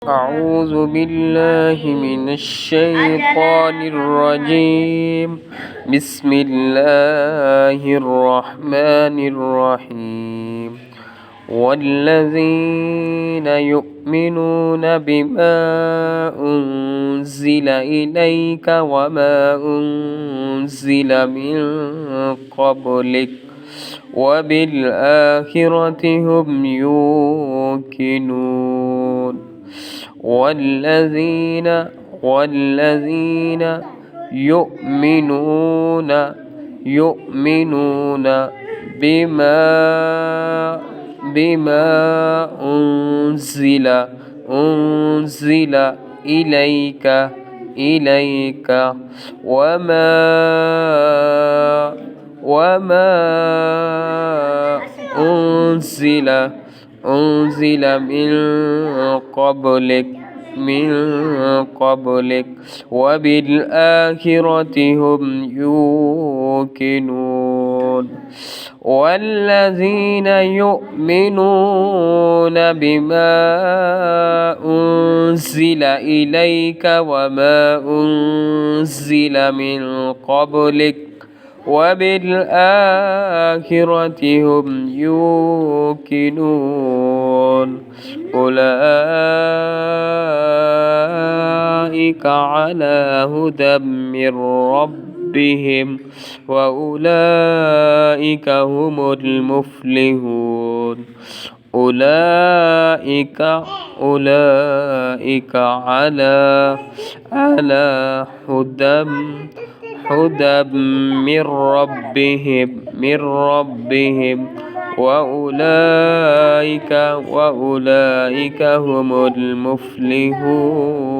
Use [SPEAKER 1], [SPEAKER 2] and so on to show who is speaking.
[SPEAKER 1] أعوذ بالله من الشيطان الرجيم. بسم الله الرحمن الرحيم. والذين يؤمنون بما أنزل إليك وما أنزل من قبلك وبالآخرة هم يوقنون. والذين يؤمنون بما أنزل إليك وما أنزل من قبلك وبالآخرة هم يوقنون. والذين يؤمنون بما أنزل إليك وما أنزل من قبلك وبالآخرة هم يوقنون. أولئك على هدى من ربهم وأولئك هم المفلحون. أولئك على هدى من ربهم وأولئك هم المفلحون.